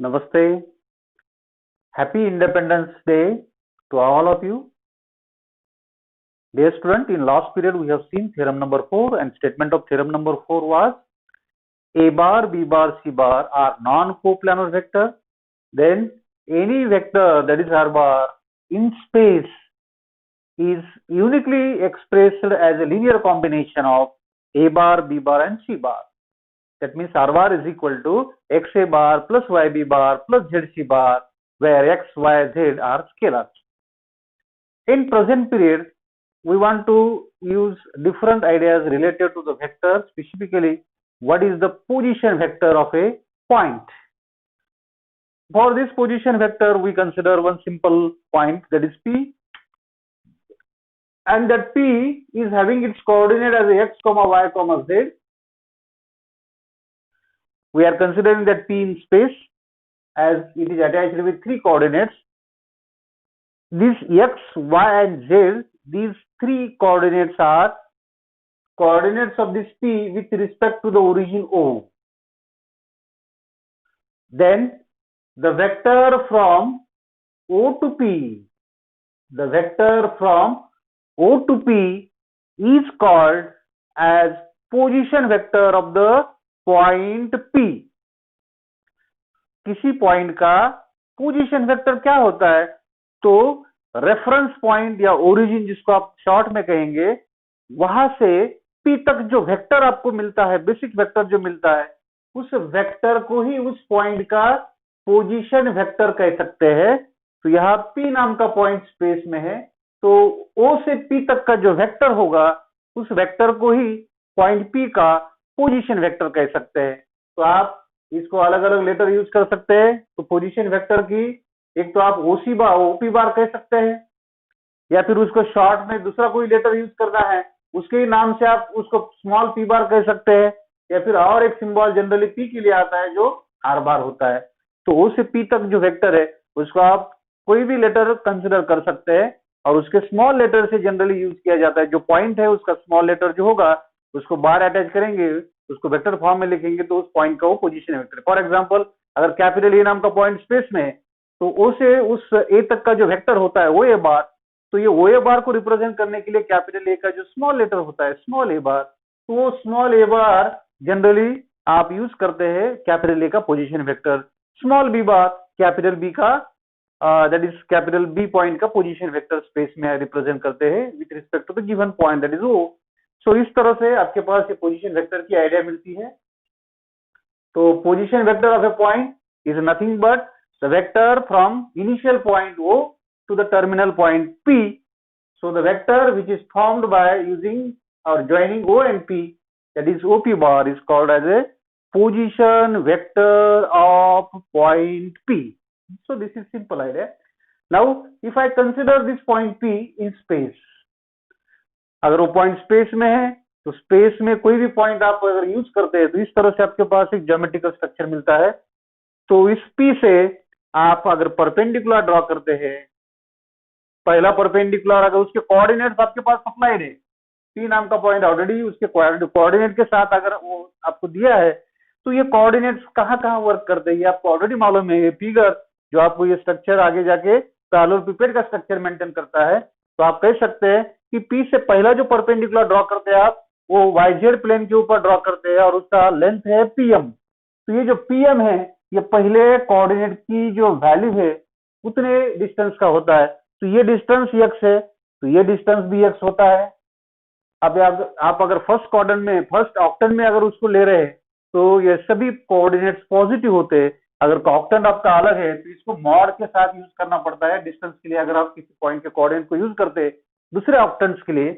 Namaste. Happy Independence Day to all of you. Dear student, in last period we have seen theorem number 4 and statement of theorem number 4 was A bar, B bar, C bar are non-coplanar vector. Then any vector that is R bar in space is uniquely expressed as a linear combination of A bar, B bar and C bar. That means R bar is equal to XA bar plus YB bar plus ZC bar, where X, Y, Z are scalars. In present period, we want to use different ideas related to the vector, specifically what is the position vector of a point. For this position vector, we consider one simple point, that is P, and that P is having its coordinate as X, Y, Z. We are considering that P in space as it is attached with three coordinates. These X, Y and Z, these three coordinates are coordinates of this P with respect to the origin O. Then the vector from O to P, is called as position vector of the point P. किसी point का position vector क्या होता है? तो reference point या origin जिसको आप short में कहेंगे, वहां से P तक जो वेक्टर आपको मिलता है, बेसिक वेक्टर जो मिलता है, उस वेक्टर को ही उस पॉइंट का पोजीशन वेक्टर कह सकते हैं. तो यहाँ P नाम का पॉइंट स्पेस में है, तो O से P तक का जो वेक्टर होगा, उस वेक्टर को ही पॉइंट P का पोजीशन वेक्टर कह सकते हैं. तो आप इसको अलग अलग लेटर यूज कर सकते हैं. तो पोजीशन वेक्टर की एक तो आप ओसी बार, ओपी बार कह सकते हैं, या फिर उसको शॉर्ट में दूसरा कोई लेटर यूज करना है, उसके ही नाम से आप उसको स्मॉल पी बार कह सकते हैं, या फिर और एक सिंबल जनरली पी के लिए आता है जो आर बार होता है. तो ओ से पी तक जो वेक्टर है उसको आप कोई भी लेटर कंसिडर कर सकते हैं, और उसके स्मॉल लेटर से जनरली यूज किया जाता है. जो पॉइंट है उसका स्मॉल लेटर जो होगा उसको बार अटैच करेंगे, उसको वेक्टर फॉर्म में लिखेंगे, तो उस पॉइंट का वो पोजीशन वेक्टर. फॉर एग्जांपल, अगर कैपिटल ए नाम का पॉइंट स्पेस में है, तो ओ से उस ए तक का जो वेक्टर होता है वो ए बार, तो ये ओ ए बार को रिप्रेजेंट करने के लिए कैपिटल ए का जो स्मॉल लेटर होता है स्मॉल ए बार, तो वो स्मॉल ए बार जनरली आप यूज करते हैं कैपिटल ए का position vector. Small B bar capital B का that is capital B point का पोजीशन वेक्टर स्पेस में रिप्रेजेंट करते हैं with respect to the given point, that is O. So इस तरह से आपके पास ये पोजीशन वेक्टर की आइडिया मिलती है. तो position vector of A point is nothing but the vector from initial point O to the terminal point P. So the vector which is formed by using or joining O and P, that is OP bar, is called as a position vector of point P. So this is simple idea. Now if I consider this point P in space, अगर वो point space में है, तो space में कोई भी point आप अगर यूज करते हैं तो इस तरह से आपके पास एक ज्योमेट्रिकल स्ट्रक्चर मिलता है. तो इस P से आप अगर परपेंडिकुलर ड्रॉ करते हैं, पहला परपेंडिकुलर, अगर उसके कोऑर्डिनेट्स आपके पास सप्लाइड है, P नाम का पॉइंट ऑलरेडी उसके कोऑर्डिनेट के साथ अगर वो आपको दिया है, तो ये कोऑर्डिनेट्स कहाँ कहाँ वर्क करते हैं ये आपको ऑलरेडी मालूम है. ये फिगर जो आपको ये स्ट्रक्चर आगे जाके पैरेललेलोपिपेड का स्ट्रक्चर मेंटेन करता है. तो आप कह सकते हैं कि P से पहला जो परपेंडिकुलर ड्रॉ करते हैं आप, वो YZ प्लेन के ऊपर ड्रॉ करते हैं, और उसका लेंथ है PM. तो ये जो PM है, ये पहले कोऑर्डिनेट की जो वैल्यू है उतने डिस्टेंस का होता है. तो ये डिस्टेंस x है, तो ये डिस्टेंस भी x होता है. अब आप अगर फर्स्ट क्वाड्रेंट में, फर्स्ट ऑक्टेंट में अगर उसको ले रहे हैं, तो ये सभी कोऑर्डिनेट्स पॉजिटिव होते हैं. अगर ऑक्टेंट आपका अलग है तो इसको मॉड के साथ यूज करना पड़ता है डिस्टेंस के लिए. अगर आप किसी पॉइंट के कोऑर्डिनेट को यूज करते हैं दूसरे ऑक्टेंट्स के लिए,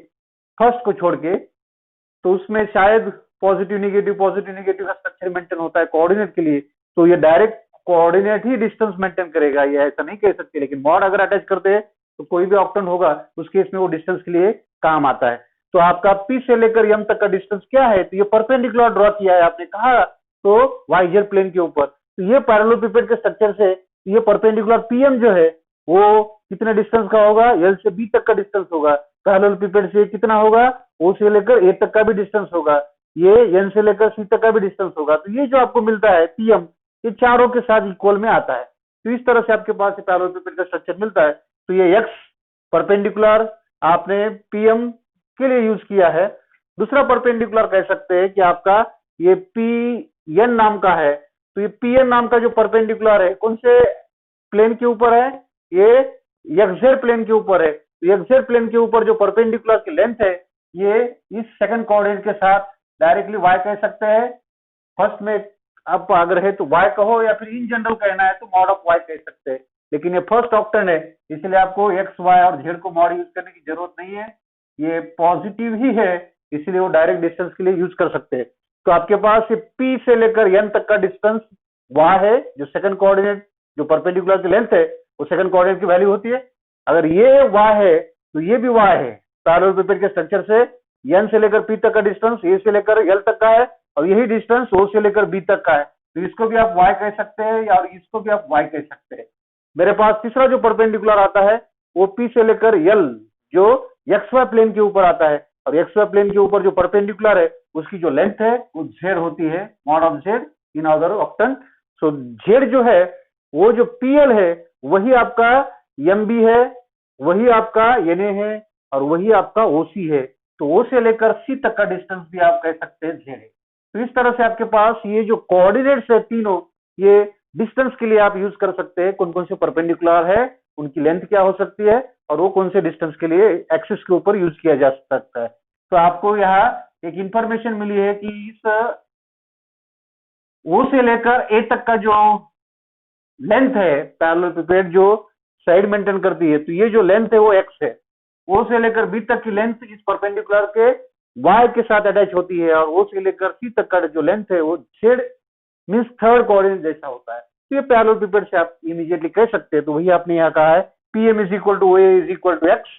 फर्स्ट को छोड़ के, तो उसमें शायद पॉजिटिव नेगेटिव का स्ट्रक्चर मेंटेन होता है कोऑर्डिनेट के लिए. तो ये डायरेक्ट कोऑर्डिनेट ही डिस्टेंस मेंटेन करेगा, ये ऐसा नहीं कह सकते. लेकिन मॉड अगर अटैच करते हैं तो कोई भी ऑक्टेंट होगा उस केस में वो डिस्टेंस के लिए काम आता है. तो आपका P से लेकर M तक का डिस्टेंस क्या है? तो ये परपेंडिकुलर ड्रॉ किया है आपने कहा, तो YZ प्लेन के ऊपर. तो ये पैरेललेलोपिपेड के स्ट्रक्चर से ये परपेंडिकुलर PM जो है वो कितने डिस्टेंस का होगा? L से B तक का डिस्टेंस होगा. पैरेललेलोपिपेड से कितना होगा? O से लेकर A तक का भी डिस्टेंस होगा. ये N से लेकर C तक का भी डिस्टेंस होगा. तो ये जो आपको मिलता है PM, ये चारों के साथ इक्वल में आता है। तो इस तरह से आपके पास पैरेललोपिपेड का स्ट्रक्चर मिलता है। तो ये एक्स परपेंडिकुलर आपने पीएम के लिए यूज किया है। दूसरा परपेंडिकुलर कह सकते हैं कि आपका ये पी एन नाम का है। तो ये पी एन नाम का जो परपेंडिकुलर है कौन से प्लेन के ऊपर है, ये एक्सजेड प्लेन के ऊपर है। तो एक्सजेड प्लेन के ऊपर जो परपेंडिकुलर की लेंथ है ये इस सेकंड कोऑर्डिनेट के साथ डायरेक्टली y कह सकते हैं। फर्स्ट में आप अगर है तो y कहो, या फिर इन जनरल कहना है तो मॉड ऑफ y कह सकते हैं। लेकिन ये फर्स्ट ऑक्टेन है, इसलिए आपको x, y और z को मॉड यूज करने की जरूरत नहीं है, ये पॉजिटिव ही है, इसलिए वो डायरेक्ट डिस्टेंस के लिए यूज कर सकते हैं। तो आपके पास ये p से लेकर n तक का डिस्टेंस y है, जो सेकंड कोऑर्डिनेट जो परपेंडिकुलर की लेंथ है वो सेकंड कोऑर्डिनेट की वैल्यू होती है। अगर ये y है तो ये भी y है। पैरेललोपिपेड के स्ट्रक्चर से n से लेकर p तक का डिस्टेंस a से लेकर l तक का है, और यही डिस्टेंस o से लेकर b तक का है। तो इसको भी आप y कह सकते हैं और इसको भी आप y कह सकते हैं। मेरे पास तीसरा जो परपेंडिकुलर आता है वो p से लेकर l जो xy प्लेन के ऊपर आता है, और xy प्लेन के ऊपर जो परपेंडिकुलर है उसकी जो लेंथ है वो z होती है, mod of z in other octane. So z जो है वो जो pl है वही आपका mb है, वही आपका na है, और वही आपका oc है। तो o से लेकर c तक का डिस्टेंस भी आप कह सकते हैं z है। तो इस तरह से आपके पास ये जो कोऑर्डिनेट्स है तीनों, ये डिस्टेंस के लिए आप यूज कर सकते हैं। कौन कौन से परपेंडिकुलर है, उनकी लेंथ क्या हो सकती है, और वो कौन से डिस्टेंस के लिए एक्सिस के ऊपर यूज किया जा सकता है। तो आपको यहाँ एक इंफॉर्मेशन मिली है कि इस ओ से लेकर ए तक का जो लेंथ है पैरेललोपिपेड जो साइड मेंटेन करती है, तो ये जो लेंथ है वो एक्स है। ओ से लेकर बी तक की लेंथ इस परपेंडिकुलर के वाई के साथ अटैच होती है, और ओ से लेकर सी तक का जो लेंथ है वो जेड मीन्स थर्ड कोऑर्डिनेट जैसा होता है। तो ये पैरेललोपिपेड से आप इमीडिएटली कह सकते हैं। तो वही आपने यहाँ कहा है PM is equal to O is equal to X,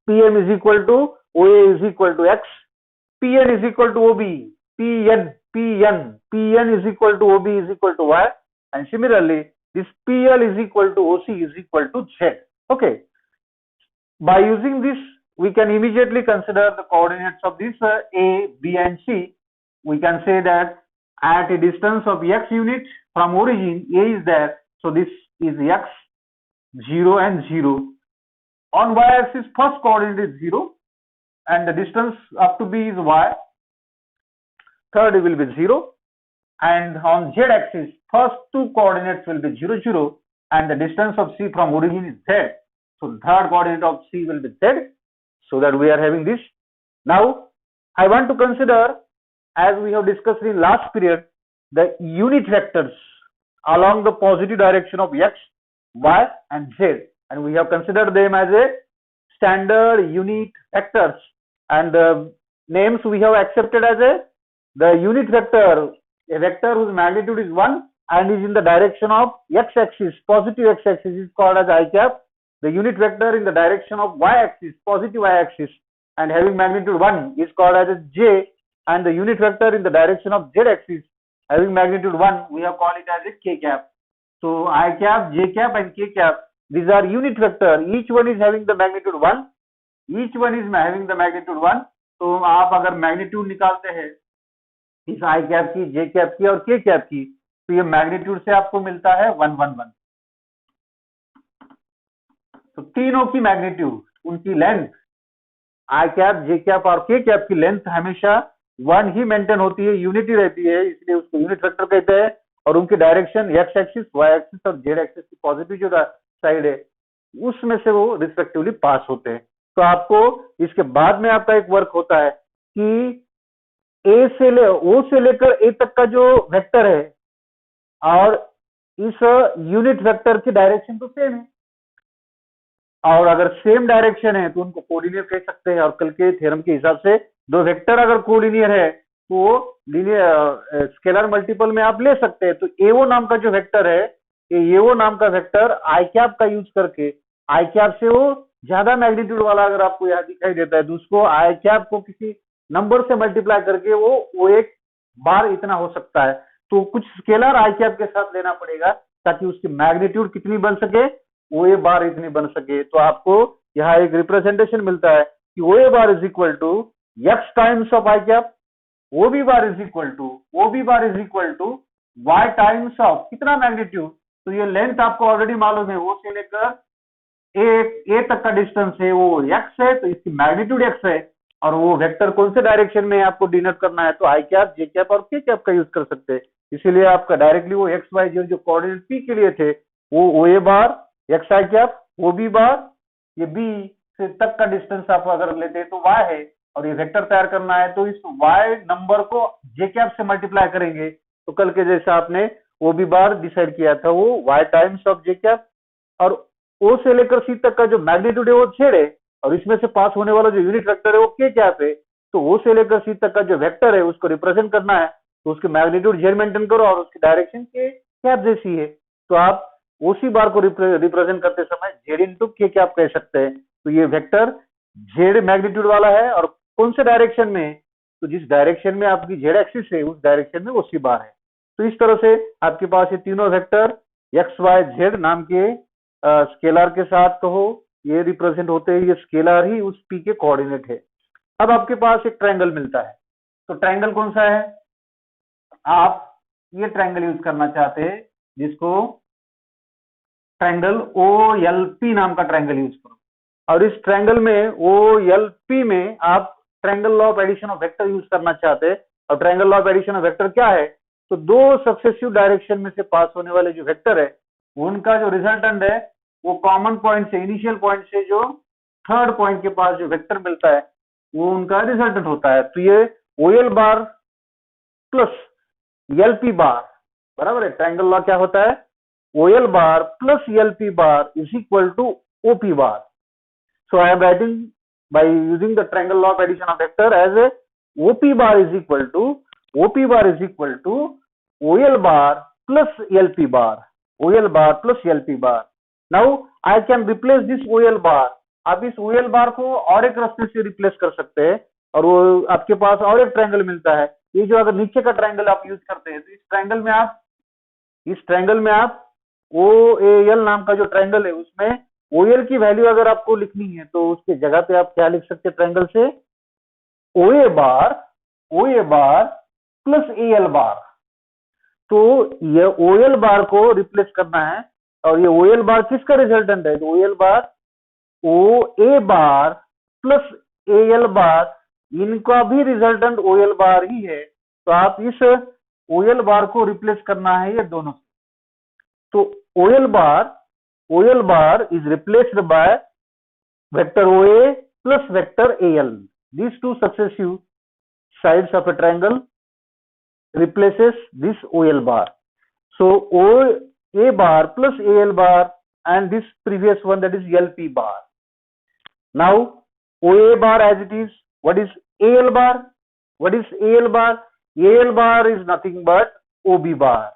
PM is equal to O is equal to X, PN is equal to OB, PN is equal to OB is equal to Y, and similarly this PL is equal to OC is equal to Z. Okay, by using this we can immediately consider the coordinates of this A, B and C. We can say that at a distance of x unit from origin A is there, so this is x, 0 and 0. On y axis first coordinate is 0 and the distance up to B is y, third will be 0, and on z axis first two coordinates will be 0, 0 and the distance of C from origin is Z. So the third coordinate of C will be Z, so that we are having this. Now I want to consider, as we have discussed in last period, the unit vectors along the positive direction of x, y and z, and we have considered them as a standard unit vectors, and the names we have accepted as the unit vector, a vector whose magnitude is 1 and is in the direction of x-axis, positive x-axis, is called as I cap. The unit vector in the direction of y-axis, positive y-axis, and having magnitude 1 is called as j, and the unit vector in the direction of z-axis having magnitude 1 we have called it as a k cap. So I cap, j cap and k cap, these are unit vector, each one is having the magnitude 1, each one is having the magnitude 1. तो आप अगर magnitude निकालते हैं इस आई cap की, जे cap की और के कैप की, तो ये मैग्नीट्यूड से आपको मिलता है 1, 1, 1। तो तीनों की मैग्नीट्यूड, उनकी लेंथ, आई कैप, जे कैप और के कैप की लेंथ हमेशा 1 ही मेंटेन होती है, यूनिटी रहती है, इसलिए उसको यूनिट वेक्टर कहते हैं। और उनकी direction X axis, Y axis और जेड एक्सिस की पॉजिटिव जो साइड है उसमें से वो रिस्पेक्टिवली पास होते हैं। तो आपको इसके बाद में आपका एक वर्क होता है कि ओ से लेकर ए तक का जो वेक्टर है और इस यूनिट वेक्टर की डायरेक्शन तो सेम है, और अगर सेम डायरेक्शन है तो उनको कोलिनियर कह सकते हैं। और कल के थ्योरम के हिसाब से दो वेक्टर अगर कोलिनियर है तो लीनियर स्केलर मल्टीपल में आप ले सकते हैं। तो एओ नाम का जो वेक्टर है, एओ नाम का वेक्टर आई कैप का यूज करके, आई कैप से वो ज्यादा मैग्नीट्यूड वाला अगर आपको यहाँ दिखाई देता है तो उसको आई कैप को किसी नंबर से मल्टीप्लाई करके वो एक बार इतना हो सकता है। तो कुछ स्केलर आई कैप के साथ लेना पड़ेगा ताकि उसकी मैग्नीट्यूड कितनी बन सके, ओ ए बार इतनी बन सके। तो आपको यहाँ एक रिप्रेजेंटेशन मिलता है कि O A bar is equal to x times of I cap, O B bar is equal to y times of कितना मैग्नीट्यूड, तो ये लेंथ आपको ऑलरेडी मालूम है, वो से लेकर ए तक का डिस्टेंस है वो x है, तो इसकी मैग्नीट्यूड x है, और वो वेक्टर कौन से डायरेक्शन में आपको डिनोट करना है, तो आई कैप, जे कैप और के कैप का यूज कर सकते हैं। इसीलिए आपका डायरेक्टली वो एक्स वाई जेड जो कोऑर्डिनेट पी के लिए थे वो ओ A bar x I cap O B बार, ये बी से तक का डिस्टेंस आप अगर लेते हैं तो y है, और ये वेक्टर तैयार करना है तो इस y नंबर को जे कैप से मल्टीप्लाई करेंगे, तो कल के जैसा आपने ओ बी बार डिसाइड किया था वो y times of J cap, और ओ से लेकर सी तक का जो मैग्नीट्यूड है वो जेड है, और इसमें से पास होने वाला जो यूनिट वेक्टर है वो के कैप है, तो ओ से लेकर सी तक का जो वेक्टर है उसको रिप्रेजेंट करना है, तो उसकी मैग्नीट्यूड जेड मेंटेन करो और उसकी डायरेक्शन के कैप जैसी है, तो आप ओसी बार को रिप्रेजेंट करते समय जेड इंटू के कैप कह सकते हैं। तो ये वेक्टर जेड मैग्नीट्यूड वाला है और कौन से डायरेक्शन में है, तो जिस डायरेक्शन में आपकी जेड एक्सिस है उस डायरेक्शन में ओसी बार है। तो इस तरह से आपके पास ये तीनों वेक्टर एक्स वाई जेड नाम के स्केलर के साथ कहो ये रिप्रेजेंट होते हैं, ये स्केलर ही उस पी के कोऑर्डिनेट है। अब आपके पास एक ट्रायंगल मिलता है, तो ट्रायंगल कौन सा है, आप ये ट्रायंगल यूज करना चाहते हैं जिसको ट्रायंगल ओ एल पी नाम का ट्रायंगल यूज करो, और इस ट्रायंगल में ओ एल पी में आप triangle law of addition of vector use करना चाहते हैं, और triangle law of addition of vector क्या है, तो दो सक्सेसिव डायरेक्शन में से पास होने वाले जो वेक्टर है उनका जो रिजल्टेंट है वो कॉमन पॉइंट से, इनिशियल पॉइंट से जो थर्ड पॉइंट के पास जो वेक्टर मिलता है वो उनका रिजल्टेंट होता है। तो ये O L bar plus L P bar बराबर है, ट्रायंगल लॉ क्या होता है, O L bar plus L P bar is equal to O P bar. So I am writing by using the triangle law of addition of vector as a OP bar is equal to OL bar plus LP bar, OL bar plus LP bar. Now I can replace this OL bar. आप इस OL bar को और एक रास्ते से replace कर सकते हैं, और वो आपके पास और एक ट्रायंगल मिलता है। ये जो अगर नीचे का ट्रायंगल आप यूज करते हैं तो इस ट्रायंगल में आप ओ ए एल नाम का जो ट्रायंगल है उसमें ओ एल की वैल्यू अगर आपको लिखनी है तो उसके जगह पे आप क्या लिख सकते हैं ट्रायंगल से, ओ A bar plus A L बार। तो ये ओ एल बार को रिप्लेस करना है, और ये ओ एल बार किसका रिजल्टेंट है, तो O L bar O A bar plus A L bar, इनका भी रिजल्टेंट ओ एल बार ही है, तो आप इस ओ एल बार को रिप्लेस करना है ये दोनों से। तो O L bar is replaced by vector OA plus vector AL. These two successive sides of a triangle replaces this OL bar. So OA bar plus AL bar and this previous one, that is LP bar. Now OA bar as it is, what is AL bar? What is AL bar? AL bar is nothing but OB bar.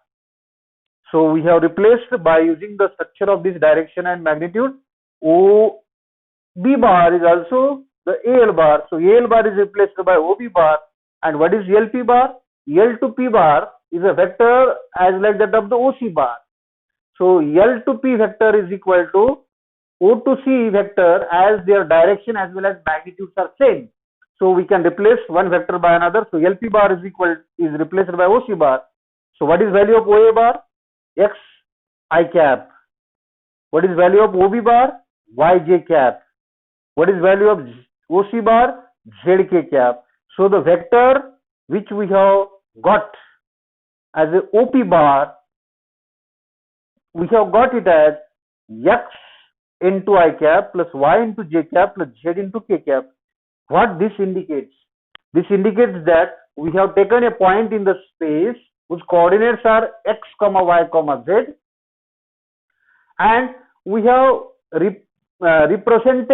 So we have replaced by using the structure of this direction and magnitude. OB bar is also the AL bar. So AL bar is replaced by OB bar. And what is LP bar? L to P bar is a vector as like that of the OC bar. So L to P vector is equal to O to C vector as their direction as well as magnitudes are same. So we can replace one vector by another. So LP bar is replaced by OC bar. So what is value of OA bar? X I cap. What is value of OB bar? Y j cap. What is value of OC bar? Z k cap. So the vector which we have got as a OP bar, we have got it as X into I cap plus Y into J cap plus Z into K cap. What this indicates? This indicates that we have taken a point in the space whose coordinates are x comma y comma z, and we have represented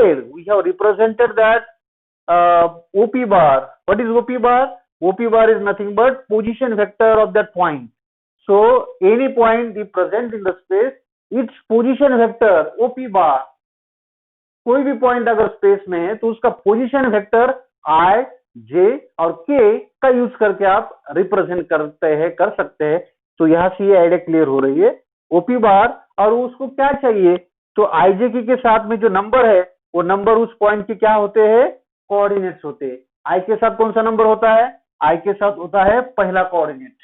that OP bar. What is OP bar? OP bar is nothing but position vector of that point. So any point present in the space, its position vector OP bar, कोई भी point अगर space में है तो उसका position vector आई जे और के का यूज करके आप रिप्रेजेंट कर सकते हैं। तो यहां से ये आइडिया क्लियर हो रही है, ओपी बार, और उसको क्या चाहिए, तो आई जे के साथ में जो नंबर है वो नंबर उस पॉइंट के क्या होते हैं, कोऑर्डिनेट्स होते हैं। आई के साथ कौन सा नंबर होता है, आई के साथ होता है पहला कोऑर्डिनेट,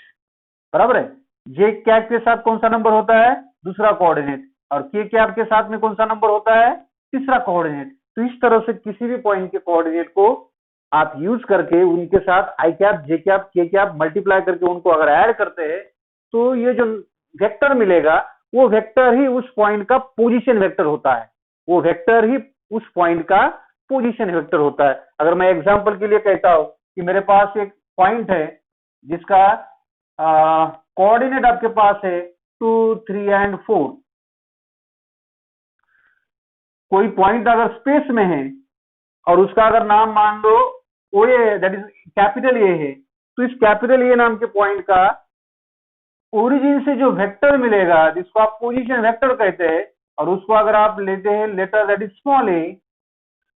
बराबर है। जे कैप के साथ कौन सा नंबर होता है, दूसरा कोऑर्डिनेट, और के कैप के साथ में कौन सा नंबर होता है, तीसरा कोऑर्डिनेट। तो इस तरह से किसी भी पॉइंट के कोऑर्डिनेट को आप यूज करके उनके साथ आई कैप, जे कैप, के कैप मल्टीप्लाई करके उनको अगर ऐड करते हैं तो ये जो वेक्टर मिलेगा वो वेक्टर ही उस पॉइंट का पोजीशन वेक्टर होता है, वो वेक्टर ही उस पॉइंट का पोजीशन वेक्टर होता है। अगर मैं एग्जांपल के लिए कहता हूं कि मेरे पास एक पॉइंट है जिसका कोऑर्डिनेट आपके पास है 2, 3 एंड 4। कोई पॉइंट अगर स्पेस में है और उसका अगर नाम मान लो ओ ए, दैट इज कैपिटल ए है, तो इस कैपिटल ए नाम के पॉइंट का ओरिजिन से जो वेक्टर मिलेगा जिसको आप पोजीशन वेक्टर कहते हैं, और उसको अगर आप लेते हैं लेटर दैट इज स्मॉल ए,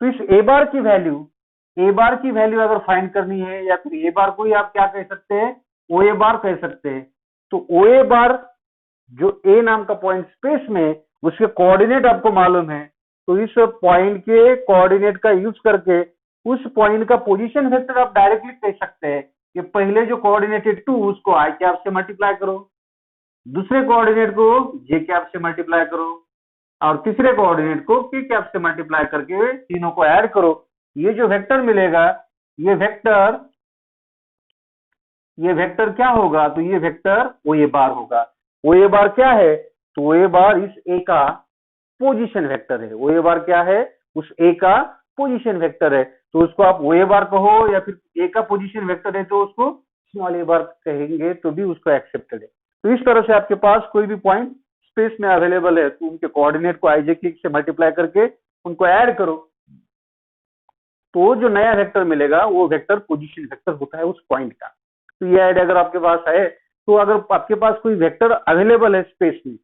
तो इस ए बार की वैल्यू अगर फाइंड करनी है, या फिर ए बार को ही आप क्या कह सकते हैं, ओ ए बार कह सकते हैं। तो ओ ए बार जो ए नाम का पॉइंट स्पेस में, उसके कोऑर्डिनेट आपको मालूम है, तो इस पॉइंट के कोऑर्डिनेट का यूज करके उस पॉइंट का पोजीशन वेक्टर आप डायरेक्टली कह सकते हैं कि पहले जो कोऑर्डिनेट है 2 उसको आई कैप से मल्टीप्लाई करो, दूसरे कोऑर्डिनेट को जे कैप से मल्टीप्लाई करो, और तीसरे कोऑर्डिनेट को के कैप से मल्टीप्लाई करके तीनों को ऐड करो। ये जो वेक्टर मिलेगा, ये वेक्टर क्या होगा, तो ये वेक्टर ओ ए बार होगा। ओ ए बार क्या है, तो ओ ए बार इस ए का पोजीशन वेक्टर है। ओ ए बार क्या है, उस ए का पोजीशन वेक्टर है। तो उसको आप ओ ए बार कहो या फिर ए का पोजीशन वेक्टर है तो उसको स्मॉल ए बार कहेंगे तो भी उसको एक्सेप्टेड है। तो इस तरह से आपके पास कोई भी पॉइंट स्पेस में अवेलेबल है तो उनके कोऑर्डिनेट को आईजे क्लिक से मल्टीप्लाई करके उनको ऐड करो, तो जो नया वेक्टर मिलेगा वो वेक्टर पोजीशन वेक्टर होता है उस पॉइंट का। तो ये आइडिया अगर आपके पास है, तो अगर आपके पास कोई वेक्टर अवेलेबल है स्पेस में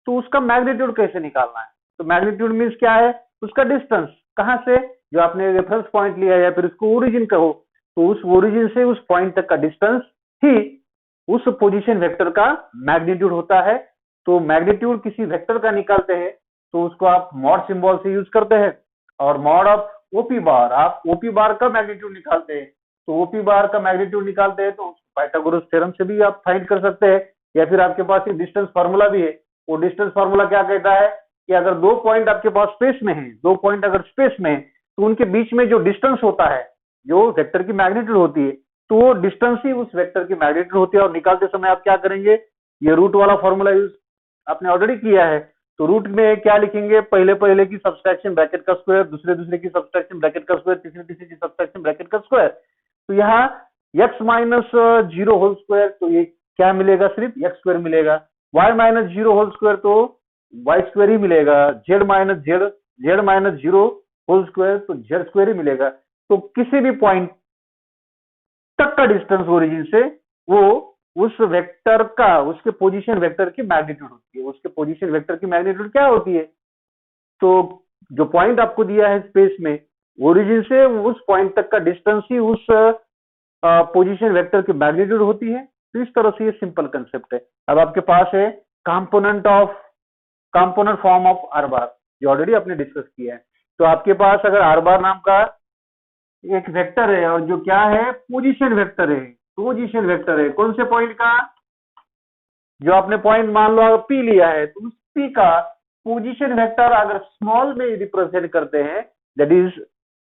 तो उसका मैग्नीट्यूड कैसे निकालना है। तो मैग्नीट्यूड मीन्स क्या है, उसका डिस्टेंस कहां से, जो आपने रेफरेंस पॉइंट लिया या फिर उसको ओरिजिन कहो, तो उस ओरिजिन से उस पॉइंट तक का डिस्टेंस ही उस पोजीशन वेक्टर का मैग्नीट्यूड होता है। तो मैग्नीट्यूड किसी वेक्टर का निकालते हैं तो उसको आप मॉड सिंबल से यूज करते हैं, और मॉड ऑफ ओपी बार, आप ओपी बार का मैग्नीट्यूड निकालते हैं। तो ओपी बार का मैग्नीट्यूड निकालते हैं तो पाइथागोरस थ्योरम से भी आप फाइंड कर सकते हैं, या फिर आपके पास एक डिस्टेंस फार्मूला भी है। वो डिस्टेंस फार्मूला क्या कहता है कि अगर दो पॉइंट आपके पास स्पेस में है, दो पॉइंट अगर स्पेस में है तो उनके बीच में जो डिस्टेंस होता है, जो वेक्टर की मैग्नीट्यूड होती है, तो वो डिस्टेंस ही उस वेक्टर की मैग्नीट्यूड होती है। और निकालते समय आप क्या करेंगे, ये रूट वाला फॉर्मूला यूज आपने ऑलरेडी किया है। तो रूट में क्या लिखेंगे, पहले की सब्सट्रैक्शन ब्रैकेट का स्क्वायर, दूसरे की सब्सट्रैक्शन ब्रैकेट का स्क्वायर, तीसरे की सब्सट्रैक्शन ब्रैकेट का स्क्वायर। तो यहाँ x माइनस 0 होल स्क्वायर, तो ये क्या मिलेगा, सिर्फ x स्क्वायर मिलेगा। y माइनस 0 होल स्क्वायर तो y स्क्वायर ही मिलेगा। z माइनस 0 होल स्क्वायर तो z स्क्वायर ही मिलेगा। तो किसी भी पॉइंट तक का डिस्टेंस ओरिजिन से वो उस वेक्टर का, उसके पोजीशन वेक्टर की मैग्नीट्यूड होती है। उसके पोजीशन वेक्टर की मैग्नीट्यूड क्या होती है, तो जो पॉइंट आपको दिया है स्पेस में, ओरिजिन से उस पॉइंट तक का डिस्टेंस ही उस पोजीशन वेक्टर की मैग्नीट्यूड होती है। तो इस तरह से ये सिंपल कंसेप्ट है। अब आपके पास है कंपोनेंट फॉर्म ऑफ आर बार, जो ऑलरेडी आपने डिस्कस किया है। तो आपके पास अगर आर बार नाम का एक वेक्टर है और जो क्या है, पोजीशन वेक्टर है। पोजीशन वेक्टर है कौन से पॉइंट का, जो आपने पॉइंट मान लो पी लिया है, तो उस पी का पोजीशन वेक्टर अगर स्मॉल में रिप्रेजेंट करते हैं, दैट इज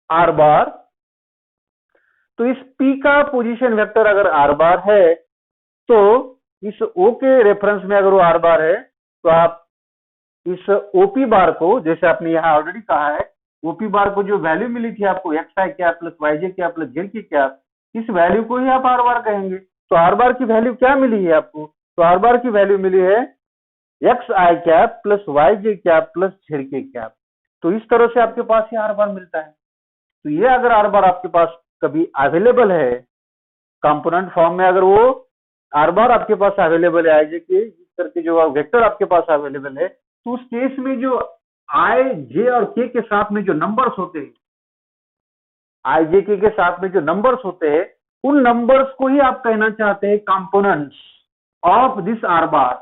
आर बार। तो इस पी का पोजीशन वेक्टर अगर आर बार है, तो इस ओ के रेफरेंस में अगर वो आर बार है, तो आप इस ओपी बार को, जैसे आपने यहाँ ऑलरेडी कहा है, ओपी बार को जो वैल्यू मिली थी आपको एक्स आई क्या प्लस वाई जे क्या प्लस जेड की क्या, इस वैल्यू को ही आप आर बार कहेंगे। तो आर बार की वैल्यू क्या मिली है आपको, तो आर बार की वैल्यू मिली है एक्स आई कैप प्लस वाई जे कैप प्लस जेड के कैप। तो इस तरह से आपके पास ये आर बार मिलता है। तो ये अगर आर बार आपके पास कभी अवेलेबल है कंपोनेंट फॉर्म में, अगर वो आर बार आपके पास अवेलेबल है आई के इस करके जो वेक्टर आपके पास अवेलेबल है, तो उस केस में जो आई जे और के साथ में जो नंबर्स होते हैं, आई जे के साथ में जो नंबर्स होते हैं, उन नंबर्स को ही आप कहना चाहते हैं components of this R bar.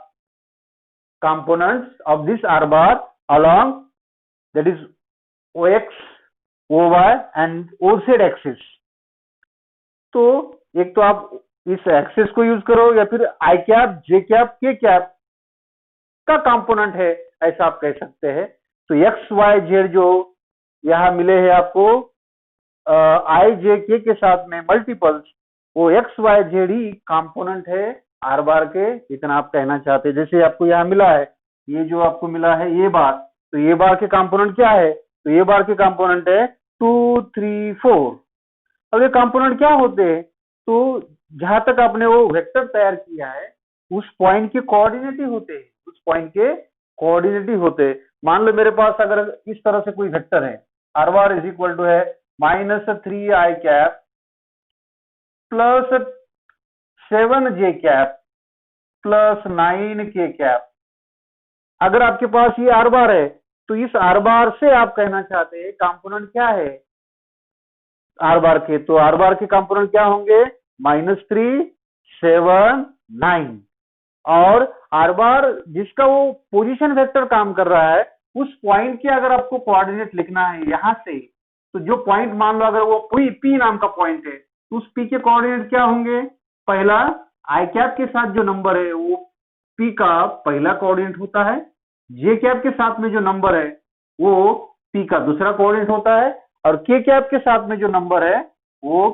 Components of this R bar along that is O X, O Y and O Z axis. तो एक तो आप इस एक्सेस को यूज करो या फिर आई कैप, जे कैप, के कैप का कंपोनेंट है, ऐसा आप कह सकते हैं। तो एक्स वाई जेड जो यहाँ मिले हैं आपको आई जे के साथ में मल्टीपल्स, वो एक्स वाई जेड ही कंपोनेंट है आर बार के, इतना आप कहना चाहते हैं। जैसे आपको यहाँ मिला है, ये जो आपको मिला है ये बार, तो ये बार के कंपोनेंट क्या है, तो ये बार के कंपोनेंट है 2 3 4। अब ये कंपोनेंट क्या होते हैं, तो जहां तक आपने वो वेक्टर तैयार किया है उस पॉइंट के कोऑर्डिनेट ही होते हैं, उस पॉइंट के कोऑर्डिनेट ही होते हैं। मान लो मेरे पास अगर इस तरह से कोई वेक्टर है, R bar is equal to है -3 I cap plus 7 J cap plus 9 K cap. अगर आपके पास ये आर बार है तो इस आर बार से आप कहना चाहते हैं कंपोनेंट क्या है आर बार के, तो आर बार के कंपोनेंट क्या होंगे, -3 7 9। और आर बार जिसका वो पोजीशन वेक्टर काम कर रहा है, उस पॉइंट के अगर आपको कोऑर्डिनेट लिखना है यहां से, तो जो पॉइंट मान लो अगर वो कोई पी नाम का पॉइंट है, तो उस पी के कोऑर्डिनेट क्या होंगे, पहला आई कैप के साथ जो नंबर है वो पी का पहला कोऑर्डिनेट होता है, जे कैप के साथ में जो नंबर है वो पी का दूसरा कोऑर्डिनेट होता है, और के कैप के साथ में जो नंबर है वो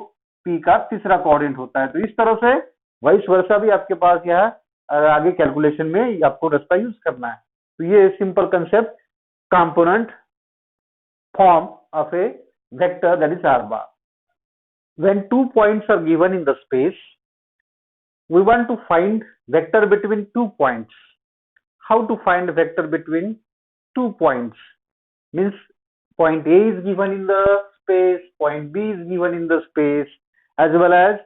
पी का तीसरा कोऑर्डिनेट होता है। तो इस तरह से वाइस वर्सा भी आपके पास यह आगे कैलकुलेशन में आपको रास्ता यूज करना है। तो ये simple concept component form of A vector that is are bar. When 2 points are given in the space, we want to find vector between 2 points. How to find vector between 2 points? Means point A is given in the space, point B is given in the space, as well as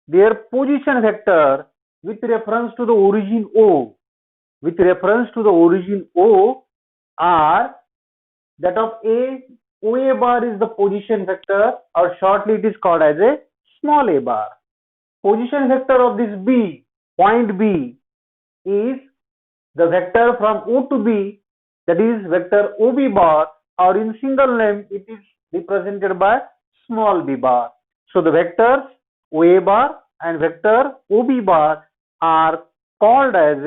their position vector with reference to the origin O. With reference to the origin O are that of A, OA bar is the position vector, or shortly it is called as a small a bar. Position vector of this B, point B, is the vector from O to B, that is vector OB bar, or in single name it is represented by small b bar. So the vectors OA bar and vector OB bar are called as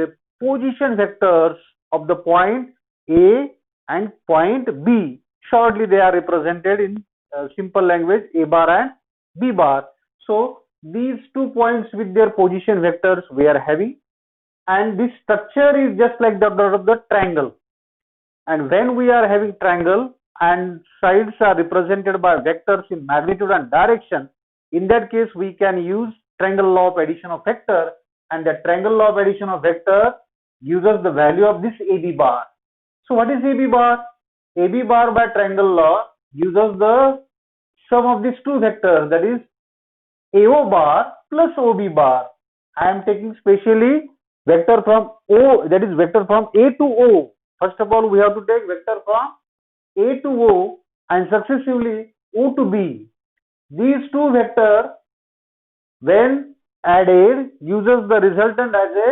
position vectors of the point A and point B. Shortly they are represented in simple language A bar and B bar. So these 2 points with their position vectors we are having, and this structure is just like the dot of the triangle. And when we are having triangle and sides are represented by vectors in magnitude and direction, in that case we can use triangle law of addition of vector, and the triangle law of addition of vector gives us the value of this AB bar. So what is AB bar? AB bar by triangle law gives us the sum of these two vectors, that is AO bar plus OB bar. I am taking specially vector from O, that is vector from A to O. First of all, we have to take vector from A to O and successively O to B. These two vectors, when added, uses the resultant as a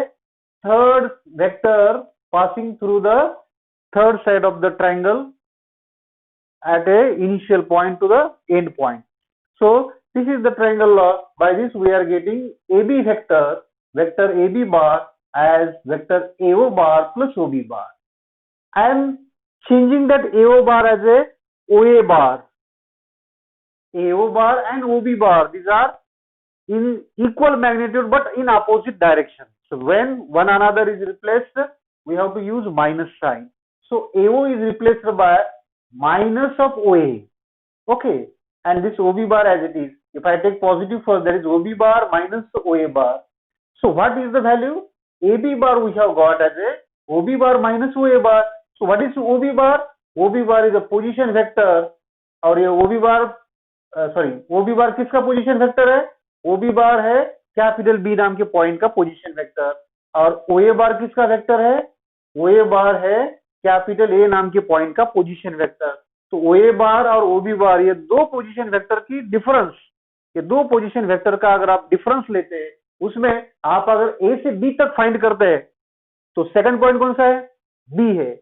third vector passing through the third side of the triangle at a initial point to the end point. So this is the triangle law. By this we are getting AB vector, vector AB bar as vector AO bar plus OB bar. I am changing that AO bar as a OA bar. AO bar and OB bar, these are in equal magnitude but in opposite direction. So when one another is replaced, we have to use minus sign. So AO is replaced by minus of OA. Okay, and this OB bar as it is. If I take positive first, there is OB bar minus OA bar. So what is the value? AB bar we have got as a OB bar minus OA bar. So what is OB bar? OB bar is a position vector, और ये OB bar OB bar किसका position vector है? OB bar है capital B नाम के point का position vector, और OA bar किसका वेक्टर है? OA bar है कैपिटल A नाम के पॉइंट का पोजीशन वेक्टर। तो OA bar और OB bar ये दो पोजीशन वेक्टर की डिफरेंस, ये दो पोजीशन वेक्टर का अगर आप डिफरेंस लेते हैं, उसमें आप अगर A से B तक फाइंड करते हैं तो सेकंड पॉइंट कौन सा है? B है।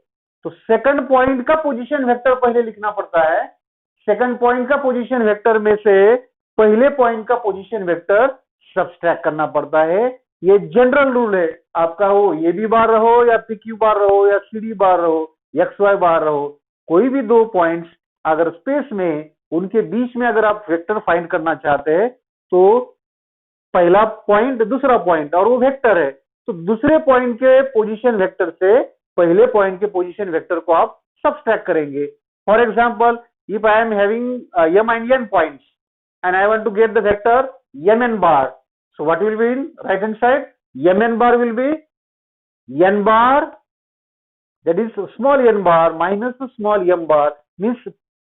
तो सेकंड पॉइंट का पोजीशन वेक्टर पहले लिखना पड़ता है। सेकंड पॉइंट का पोजीशन वेक्टर में से पहले पॉइंट का पोजीशन वेक्टर सब्सट्रैक्ट करना पड़ता है। ये जनरल रूल है आपका, हो ये बी बार रहो या पी क्यू बार रहो या सी डी बार रहो, एक्स वाई बार रहो, कोई भी दो पॉइंट्स अगर स्पेस में उनके बीच में अगर आप वेक्टर फाइंड करना चाहते हैं तो पहला पॉइंट दूसरा पॉइंट और वो वेक्टर है, तो दूसरे पॉइंट के पोजीशन वेक्टर से पहले पॉइंट के पोजीशन वेक्टर को आप सब्सट्रैक्ट करेंगे। For example, if I am having m and n points and I want to get the vector mn bar, so what will be in right hand side? Mn bar will be n bar, that is small n bar minus small m bar, means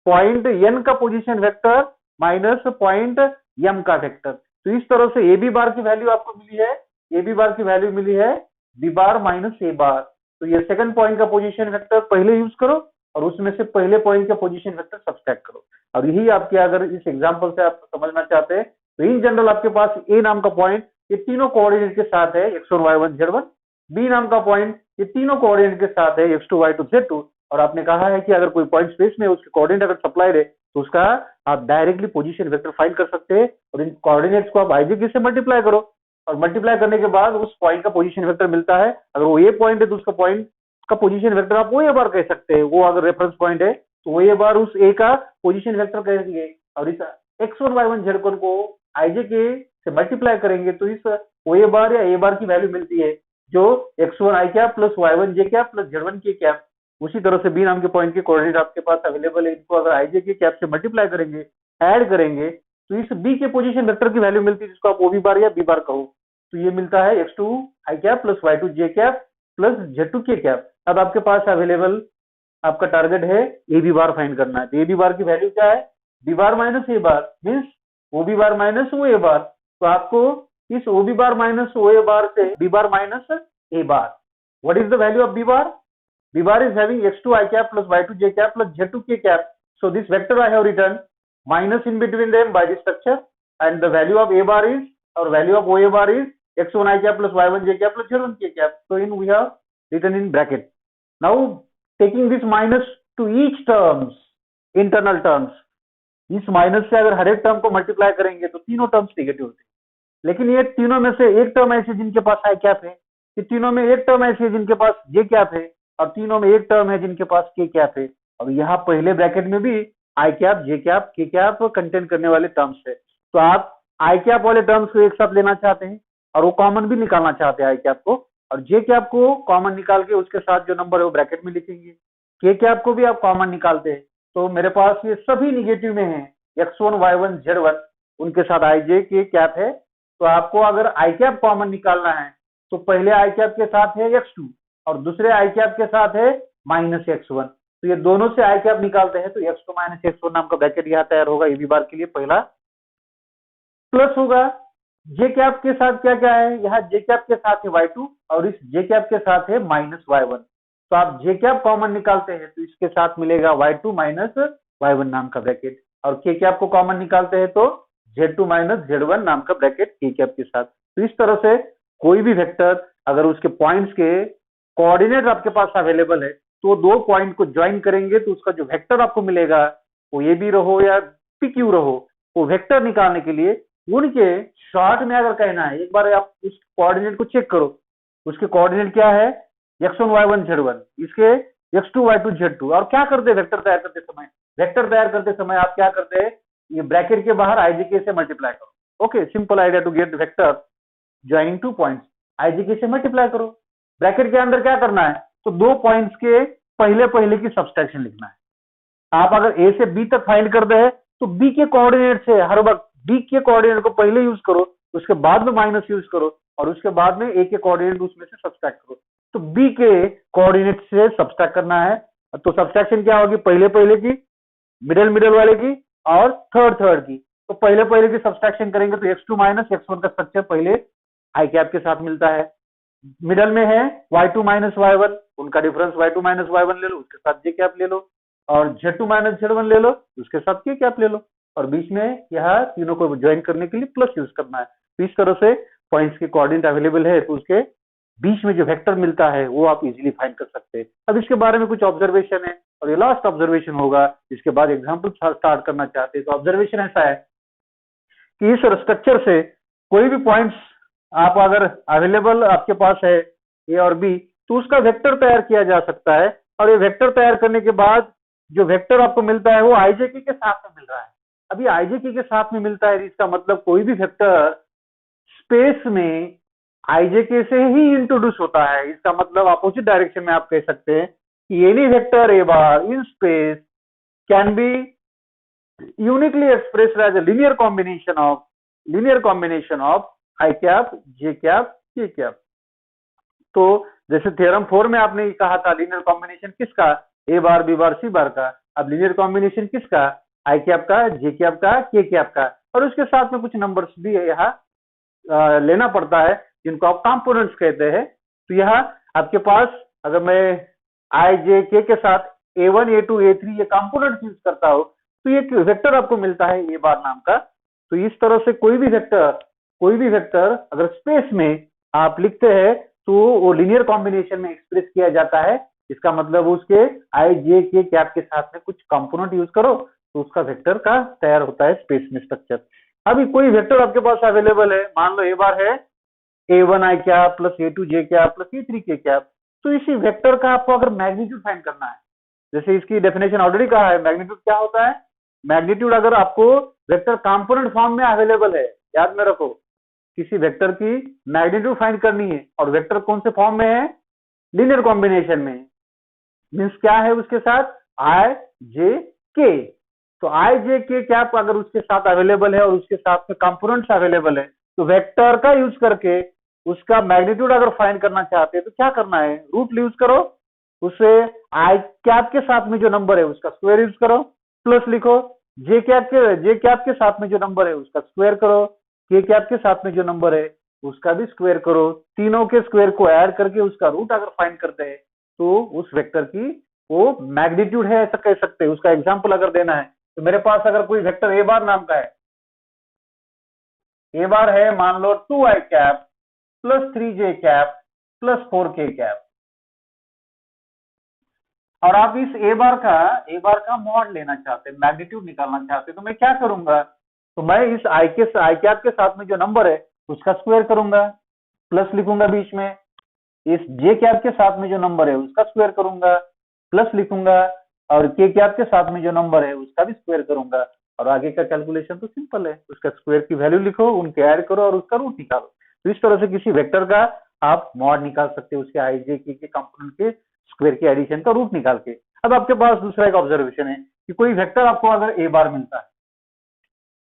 point n का position vector minus point m का vector. तो इस तरह से A B bar की value आपको मिली है, A B bar की वैल्यू मिली है B bar minus A bar. तो ये सेकंड पॉइंट का पोजीशन वेक्टर पहले यूज करो और उसमें से पहले पॉइंट का पोजीशन वेक्टर सब्सट्रैक्ट करो। और यही आपके, अगर इस एग्जांपल से आप समझना चाहते हैं तो इन जनरल आपके पास ए नाम का पॉइंट ये तीनों कोऑर्डिनेट के साथ है x1 y1 z1, बी नाम का पॉइंट ये तीनों कोऑर्डिनेट के साथ है x2 y2 z2, और आपने कहा है कि अगर कोई पॉइंट स्पेस में उसके कोऑर्डिनेट अगर सप्लाइड है तो उसका आप डायरेक्टली पोजीशन वेक्टर फाइंड कर सकते हैं और इन कोऑर्डिनेट्स को आप आईजेके से मल्टीप्लाई करो और मल्टीप्लाई करने के बाद उस पॉइंट का पोजीशन वेक्टर मिलता है। अगर वो ए पॉइंट है तो उसका पॉइंट का पोजीशन वेक्टर आप वो ए बार कह सकते हैं, वो अगर रेफरेंस पॉइंट है तो वो ए बार उस ए का पोजीशन वेक्टर कहेंगे और इस x1 y1 z1 को आईजेके से मल्टीप्लाई करेंगे तो इस ओ ए बार या ए बार की वैल्यू मिलती है जो x1 i cap plus y1 j cap plus z1 k cap. उसी तरह से बी नाम के पॉइंट के कोऑर्डिनेट आपके पास अवेलेबल है, इनको अगर आईजे के कैप से मल्टीप्लाई करेंगे, ऐड करेंगे तो इस बी के पोजीशन वेक्टर की वैल्यू मिलती है जिसको आप ओबी बार या बी बार कहो। तो ये मिलता है x2 i cap plus y2 j cap plus z2 k cap. अब आपके पास अवेलेबल आपका टारगेट है ए बी बार फाइंड करना है। तो ए बी बार की वैल्यू क्या है? B bar minus A bar means O B bar minus O A bar. तो आपको इस ओ B bar minus O A bar से B bar minus A bar, what is the value of B bar? B bar is having x2 i cap plus y2 j cap plus z2 k cap. So this vector I have written minus in between them by this structure, and the value of a bar is, or value of OA bar is x1 i cap plus y1 j cap plus z1 k cap. So in we have written in bracket. Now taking this minus to each terms, internal terms, इस minus से अगर हर एक term को multiply करेंगे तो तीनों terms negative होते हैं, लेकिन ये तीनों में से एक टर्म ऐसी जिनके पास आई कैप है, ये तीनों में एक टर्म ऐसी है जिनके पास जे कैप है और तीनों में एक टर्म है जिनके पास के कैप है। अब यहाँ पहले ब्रैकेट में भी आई कैप जे कैप के कैप कंटेन करने वाले टर्म्स है, तो आप आई कैप वाले टर्म्स को एक साथ लेना चाहते हैं और वो कॉमन भी निकालना चाहते हैं आई कैप को, और जे कैप को कॉमन निकाल के उसके साथ जो नंबर है वो ब्रैकेट में लिखेंगे, के कैप को भी आप कॉमन निकालते हैं। तो मेरे पास ये सभी निगेटिव में है x1 y1 z1, उनके साथ आई जे के कैप है। तो आपको अगर आई कैप कॉमन निकालना है तो पहले आई कैप के साथ है x2 और दूसरे आई कैप के साथ है माइनस x1, तो ये दोनों से आई कैप निकालते हैं तो x2 माइनस x1 नाम का ब्रैकेट यहाँ तैयार होगा ए बी बार के लिए। पहला प्लस होगा जे कैप के साथ क्या क्या है, यहाँ जे कैप के साथ है y2 और इस जे कैप के साथ है माइनस y1, तो आप जे कैप कॉमन निकालते हैं तो इसके साथ मिलेगा y2 माइनस y1 नाम का ब्रैकेट, और के कैप को कॉमन निकालते हैं तो z2 माइनस z1 नाम का ब्रैकेट के कैप के साथ। तो इस तरह से कोई भी वेक्टर अगर उसके पॉइंट्स के कोऑर्डिनेट आपके पास अवेलेबल है तो दो पॉइंट को ज्वाइन करेंगे तो उसका जो वेक्टर आपको मिलेगा वो ए बी रहो या पी क्यू रहो, वो वेक्टर निकालने के लिए उनके शॉर्ट में अगर कहना है, एक बार आप उस कोऑर्डिनेट को चेक करो, उसके कोऑर्डिनेट क्या है x1 y1 z1, इसके x2 y2 z2। और क्या करते हैं वेक्टर तैयार करते समय? वेक्टर तैयार करते समय आप क्या करते हैं, ये ब्रैकेट के बाहर आईजेके से मल्टीप्लाई करो। Okay, simple idea to get vector joining two points, IJK से मल्टीप्लाई करो। ब्रैकेट के अंदर क्या करना है, तो दो पॉइंट्स के पहले पहले की सब्सट्रैक्शन लिखना है। आप अगर ए से बी तक फाइंड करते हैं तो बी के कोऑर्डिनेट से हर वक्त बी के कोऑर्डिनेट को पहले यूज करो, उसके बाद में माइनस यूज करो और उसके बाद में ए के कोऑर्डिनेट उसमें से सब्सट्रैक्ट करो। तो बी के कोऑर्डिनेट से सब्सट्रैक्ट करना है, तो सब्सट्रैक्शन क्या होगी, पहले पहले की, मिडल मिडल वाले की और थर्ड थर्ड की। तो पहले पहले की सब्सट्रैक्शन करेंगे तो x2 माइनस x1 का स्ट्रक्चर पहले आई कैप के साथ मिलता है, मिडल में है y2 माइनस y1, उनका डिफरेंस y2 माइनस y1 ले लो, उसके साथ जे कैप ले लो, और z2 माइनस z1 ले लो, उसके साथ के कैप ले लो, और बीच में यहाँ तीनों को ज्वाइन करने के लिए प्लस यूज करना है। तो इस तरह से पॉइंट्स के कोऑर्डिनेट अवेलेबल है तो उसके बीच में जो वेक्टर मिलता है वो आप इजीली फाइंड कर सकते हैं। अब इसके बारे में कुछ ऑब्जर्वेशन है और ये लास्ट ऑब्जर्वेशन होगा, इसके बाद एग्जाम्पल स्टार्ट करना चाहते हैं। तो ऑब्जर्वेशन ऐसा है कि इस स्ट्रक्चर से कोई भी पॉइंट्स आप अगर अवेलेबल आपके पास है ए और बी, तो उसका वेक्टर तैयार किया जा सकता है। और ये वेक्टर तैयार करने के बाद जो वेक्टर आपको मिलता है वो आईजेके के साथ में मिल रहा है। अभी आईजेके के साथ में मिलता है, इसका मतलब कोई भी वेक्टर स्पेस में आईजेके से ही इंट्रोड्यूस होता है। इसका मतलब अपोजिट डायरेक्शन में आप कह सकते हैं कि any vector A bar in space can be uniquely expressed as a linear combination of I cap, J cap, K cap। तो जैसे थ्योरम 4 में आपने कहा था लीनियर कॉम्बिनेशन किसका, ए बार बी बार सी बार का। अब लीनियर कॉम्बिनेशन किसका, आई कैप का, जे कैप का, के कैप का। और उसके साथ में कुछ नंबर्स भी यहाँ लेना पड़ता है जिनको आप कंपोनेंट्स कहते हैं। तो यहाँ आपके पास अगर मैं आई जे के साथ A1, A2, A3 ये कंपोनेंट यूज करता हूँ तो ये वेक्टर आपको मिलता है ए बार नाम का। तो इस तरह से कोई भी वेक्टर अगर स्पेस में आप लिखते हैं तो वो लीनियर कॉम्बिनेशन में एक्सप्रेस किया जाता है। इसका मतलब उसके आई जे के कैप के साथ में कुछ कंपोनेंट यूज करो तो उसका वेक्टर का तैयार होता है स्पेस में स्ट्रक्चर। अभी कोई वेक्टर आपके पास अवेलेबल है, मान लो ए बार है A1 आई कैप प्लस A2 जे कैप प्लस A3 के कैप। तो इसी वेक्टर का आपको अगर मैग्नीट्यूड फाइंड करना है, जैसे इसकी डेफिनेशन ऑलरेडी कहा है, मैग्नीट्यूड क्या होता है, मैग्नीट्यूड अगर आपको वेक्टर कंपोनेंट फॉर्म में अवेलेबल है, याद में रखो किसी वेक्टर की मैग्नीट्यूड फाइंड करनी है और वेक्टर कौन से फॉर्म में है, लीनियर कॉम्बिनेशन में, मींस क्या है उसके साथ आई जे के। तो आई जे के कैप अगर उसके साथ अवेलेबल है और उसके साथ में कंपोनेंट्स अवेलेबल है तो वेक्टर का यूज करके उसका मैग्नीट्यूड अगर फाइंड करना चाहते हैं तो क्या करना है, रूट यूज करो, उसे आई कैप के साथ में जो नंबर है उसका स्क्वायर यूज करो, प्लस लिखो जे कैप के साथ में जो नंबर है उसका स्क्वायर करो, के कैप के साथ में जो नंबर है उसका भी स्क्वायर करो। तीनों के स्क्वायर को ऐड करके उसका रूट अगर फाइंड करते हैं तो उस वेक्टर की वो मैग्नीट्यूड है, ऐसा कह सकते हैं। उसका एग्जांपल अगर देना है तो मेरे पास अगर कोई वेक्टर ए बार नाम का है, ए बार है मान लो 2 आई कैप प्लस 3 जे कैप प्लस 4 के कैप, और आप इस ए बार का मॉड लेना चाहते हैं, मैग्नीट्यूड निकालना चाहते हैं, तो मैं क्या करूंगा, तो मैं इस आई कैप के साथ में जो नंबर है उसका स्क्वायर करूंगा, प्लस लिखूंगा बीच में, इस जे कैप के साथ में जो नंबर है उसका स्क्वायर करूंगा, प्लस लिखूंगा, और के कैप के साथ में जो नंबर है उसका भी स्क्वायर करूंगा। और आगे का कैलकुलेशन तो सिंपल है, उसका स्क्वायर की वैल्यू लिखो, उनके ऐड करो और उसका रूट निकालो। तो इस तरह से किसी वेक्टर का आप मॉड निकाल सकते हो, उसके आई जे के कंपोनेंट के स्क्वायर के एडिशन का रूट निकाल के। अब आपके पास दूसरा एक ऑब्जर्वेशन है कि कोई वेक्टर आपको अगर ए बार मिलता है,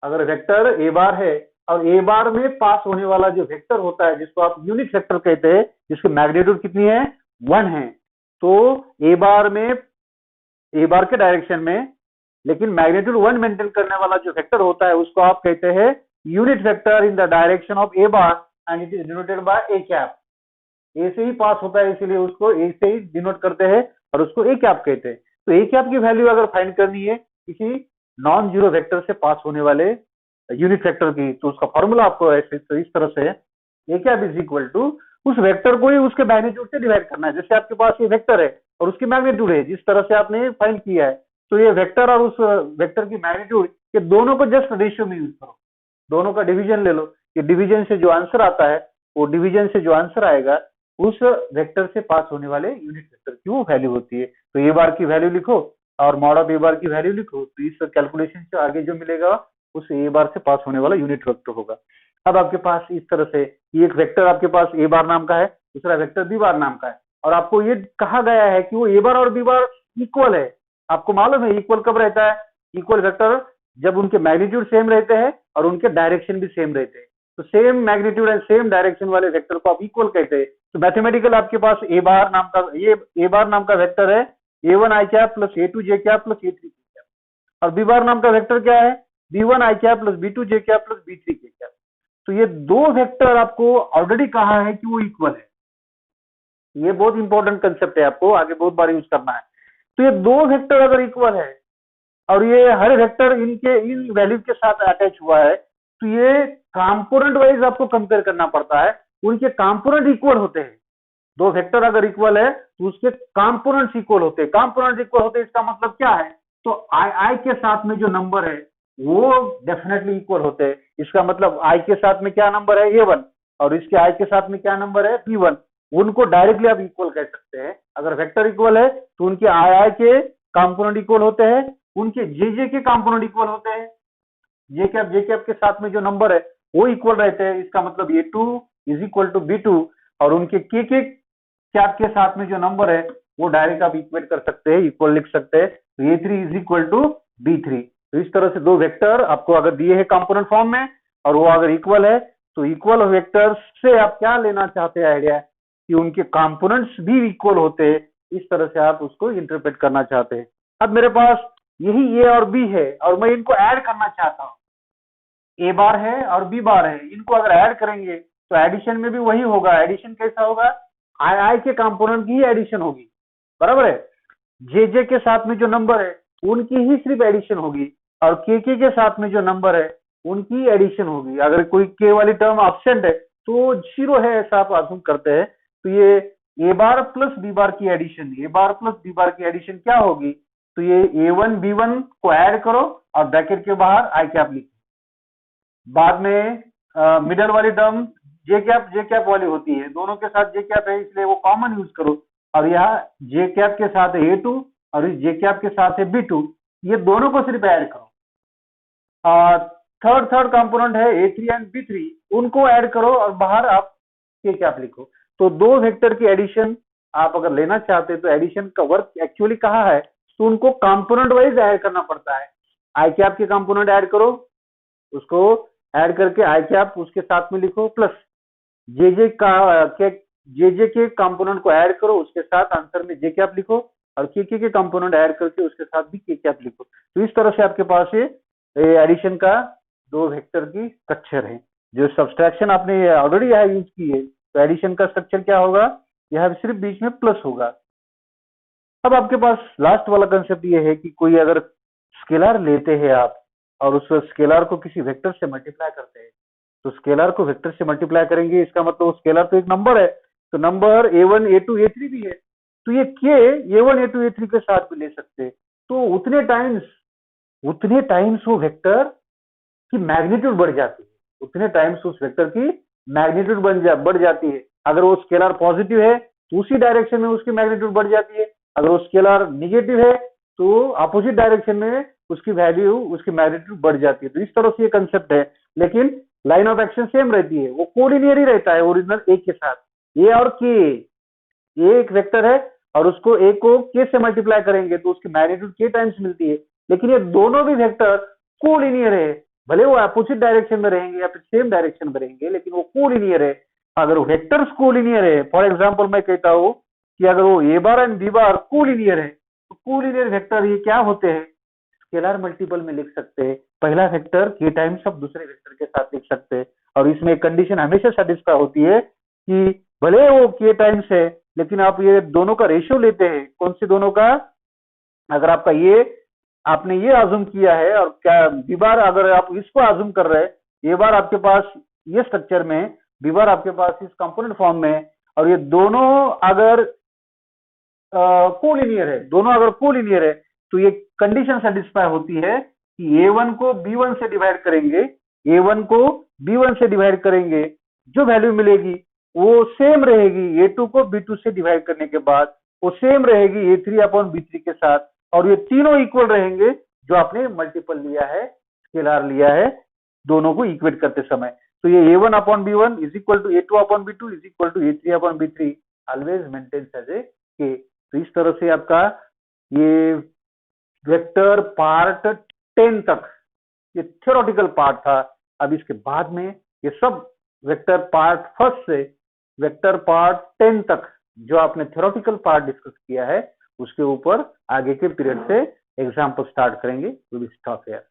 अगर वेक्टर ए बार है और ए बार में पास होने वाला जो वेक्टर होता है जिसको आप यूनिट वेक्टर कहते हैं, जिसकी मैग्नीट्यूड कितनी है 1 है, तो ए बार के डायरेक्शन में लेकिन मैग्नीट्यूड 1 मेंटेन करने वाला जो वेक्टर होता है उसको आप कहते हैं unit vector in the direction of a bar and it is denoted by a cap. A से ही पास होता है इसीलिए उसको ए से ही डिनोट करते हैं और उसको ए कैप कहते हैं। तो ए कैप की वैल्यू अगर फाइंड करनी है किसी नॉन जीरो वेक्टर से पास होने वाले यूनिट वेक्टर की, तो उसका फॉर्मूला आपको ऐसे तो इस तरह से A cap is equal to उस वेक्टर को ही उसके मैग्नीट्यूड से डिवाइड करना है। जैसे आपके पास ये वेक्टर है और उसकी मैग्नीट्यूड है, जिस तरह से आपने फाइंड किया है, तो ये वेक्टर और उस वेक्टर की मैग्नीट्यूड ये दोनों को जस्ट रेशियो में यूज करो, दोनों का डिवीजन ले लो। ये डिवीजन से जो आंसर आता है वो डिवीजन से जो आंसर आएगा उस वेक्टर से पास होने वाले यूनिट वेक्टर की वो वैल्यू होती है। तो ए बार की वैल्यू लिखो और मॉड ऑफ ए बार की वैल्यू लिखो, तो इस कैलकुलेशन से आगे जो मिलेगा उस ए बार से पास होने वाला यूनिट वेक्टर होगा। अब आपके पास इस तरह से एक वेक्टर आपके पास ए बार नाम का है, दूसरा वेक्टर बी बार नाम का है, और आपको ये कहा गया है कि वो ए बार और बी बार इक्वल है। आपको मालूम है इक्वल कब रहता है, इक्वल वेक्टर जब उनके मैग्नीट्यूड सेम रहते हैं और उनके डायरेक्शन भी सेम रहते हैं। तो same magnitude and same direction वाले वेक्टर को आप इक्वल कहते हैं। तो मैथमेटिकल आपके पास ए बार नाम का वेक्टर है A1 आई कैप प्लस A2 जे कैप प्लस A3 के कैप, और बी बार नाम का वेक्टर क्या है B1 आई कैप प्लस B2 जे कैप प्लस B3 के कैप। तो ये दो वेक्टर आपको ऑलरेडी कहा है कि वो इक्वल है। ये बहुत इंपॉर्टेंट कंसेप्ट है, आपको आगे बहुत बार यूज करना है। तो ये दो वेक्टर अगर इक्वल है और ये हर वेक्टर इन वैल्यू के साथ अटैच हुआ है, तो ये कंपोनेंट वाइज आपको कंपेयर करना पड़ता है, उनके कंपोनेंट इक्वल होते हैं। दो वेक्टर अगर इक्वल है तो उसके कंपोनेंट्स इक्वल होते हैं। कंपोनेंट्स इक्वल होते हैं इसका मतलब क्या है, तो आई के साथ में जो नंबर है वो डेफिनेटली इक्वल होते हैं। इसका मतलब आई के साथ में क्या नंबर है A1 और इसके आई के साथ में क्या नंबर है B1, उनको डायरेक्टली आप इक्वल कह सकते हैं। अगर वेक्टर इक्वल है तो उनके आई के कंपोनेंट इक्वल होते हैं, उनके जे के कंपोनेंट इक्वल होते हैं, जे कैप के साथ में जो नंबर है वो इक्वल रहते हैं। इसका मतलब A2 is equal to B2 और उनके के कैप के साथ में जो नंबर है वो डायरेक्ट आप इक्वेट कर सकते हैं, इक्वल लिख सकते हैं। तो A3 is equal to B3। तो इस तरह से दो वेक्टर आपको अगर दिए हैं कंपोनेंट फॉर्म में और वो अगर इक्वल है तो इक्वल वेक्टर से आप क्या लेना चाहते हैं आइडिया कि उनके कंपोनेंट्स भी इक्वल होते हैं, इस तरह से आप उसको इंटरप्रेट करना चाहते हैं। अब मेरे पास यही ए और बी है और मैं इनको ऐड करना चाहता हूँ, ए बार है और बी बार है, इनको अगर ऐड करेंगे तो एडिशन में भी वही होगा। एडिशन कैसा होगा, आई आई के कंपोनेंट की ही एडिशन होगी, बराबर है। जे के साथ में जो नंबर है उनकी ही सिर्फ एडिशन होगी और के साथ में जो नंबर है उनकी एडिशन होगी। अगर कोई के वाली टर्म एब्सेंट है तो जीरो है ऐसा आप अज्यूम करते हैं। तो ये ए बार प्लस बी बार की एडिशन, ए बार प्लस बी बार की एडिशन क्या होगी, तो ये A1 B1 को ऐड करो और ब्रैकेट के बाहर आई कैप लिखो। बाद में मिडल वाली टर्म जे कैप वाली होती है, दोनों के साथ जे कैप है इसलिए वो कॉमन यूज करो। और यहाँ जे कैप के साथ है A2 और इस जे कैप के साथ है B2, ये दोनों को सिर्फ ऐड करो। थर्ड कंपोनेंट है A3 एंड B3, उनको ऐड करो और बाहर आप के कैप लिखो। तो दो वेक्टर की एडिशन आप अगर लेना चाहते हैं तो एडिशन का वर्क एक्चुअली कहाँ है, तो उनको कंपोनेंट वाइज ऐड करना पड़ता है। आई कैप के कंपोनेंट ऐड करो, उसको ऐड करके आई कैप उसके साथ में लिखो, प्लस जे के कंपोनेंट को ऐड करो, उसके साथ आंसर में जे कैप लिखो और के कंपोनेंट ऐड करके उसके साथ भी के कैप लिखो। तो इस तरह से आपके पास ये एडिशन का दो वेक्टर की स्ट्रक्चर है। जो सब्सट्रैक्शन आपने ऑलरेडी यहाँ यूज की है, तो एडिशन का स्ट्रक्चर क्या होगा, यह सिर्फ बीच में प्लस होगा। अब आपके पास लास्ट वाला कंसेप्ट ये है कि कोई अगर स्केलर लेते हैं आप और उस स्केलर को किसी वेक्टर से मल्टीप्लाई करते हैं, तो स्केलर को वेक्टर से मल्टीप्लाई करेंगे, इसका मतलब स्केलर तो एक नंबर है, तो नंबर A1 A2 A3 भी है, तो ये के A1 A2 A3 के साथ भी ले सकते हैं। तो उतने टाइम्स वो वेक्टर की मैग्नीट्यूड बढ़ जाती है, उतने टाइम्स उस वेक्टर की मैग्नीट्यूड बढ़ जाती है। अगर वो स्केलर पॉजिटिव है तो उसी डायरेक्शन में उसकी मैग्नीट्यूड बढ़ जाती है, अगर वो स्केलर निगेटिव है तो अपोजिट डायरेक्शन में उसकी वैल्यू उसकी मैग्नीट्यूड बढ़ जाती है। तो इस तरह से ये कंसेप्ट है, लेकिन लाइन ऑफ एक्शन सेम रहती है, वो कोलिनियर ही रहता है ओरिजिनल ए के साथ। ए और के, ये एक वेक्टर है और उसको ए को के से मल्टीप्लाई करेंगे तो उसकी मैग्नीट्यूड के टाइम्स मिलती है, लेकिन ये दोनों भी वेक्टर कोलिनियर है, भले वो अपोजिट डायरेक्शन में रहेंगे या फिर सेम डायरेक्शन में रहेंगे, लेकिन वो कोलिनियर है। अगर वेक्टर्स कोलिनियर है, फॉर एग्जांपल मैं कहता हूं कि अगर वो ए bar and B bar collinear है, तो कोलिनियर वेक्टर ये क्या होते हैं, स्केलर मल्टीपल में लिख सकते हैं। पहला वेक्टर के टाइम्स अब दूसरे वेक्टर के साथ लिख सकते हैं, और इसमें कंडीशन हमेशा सेटिस्फाई होती है कि भले वो के टाइम्स है लेकिन आप ये दोनों का रेशियो लेते हैं। कौन सी दोनों का, अगर आपका ये आपने ये आजुम किया है और क्या बी बार अगर आप इसको आजुम कर रहे हैं, ये बार आपके पास ये स्ट्रक्चर में, बी बार आपके पास इस कंपोनेंट फॉर्म में, और ये दोनों अगर कोलिनियर है, दोनों अगर कोलिनियर है तो ये कंडीशन सेटिस्फाई होती है कि A1 को B1 से डिवाइड करेंगे, A1 को B1 से डिवाइड करेंगे, जो वैल्यू मिलेगी वो सेम रहेगी A2 को B2 से डिवाइड करने के बाद, वो सेम रहेगी A3 अपॉन B3 के साथ, और ये तीनों इक्वल रहेंगे जो आपने मल्टीपल लिया है, स्केलर लिया है दोनों को इक्वेट करते समय। तो ये A1 upon B1 is equal to A2 upon B2 is equal to A3 upon B3 always maintains as a K. तो इस तरह से आपका ये वेक्टर पार्ट 10 तक ये थ्योरेटिकल पार्ट था। अब इसके बाद में ये सब वेक्टर पार्ट फर्स्ट से वेक्टर पार्ट 10 तक जो आपने थ्योरेटिकल पार्ट डिस्कस किया है उसके ऊपर आगे के पीरियड से एग्जाम्पल स्टार्ट करेंगे। We will stop here.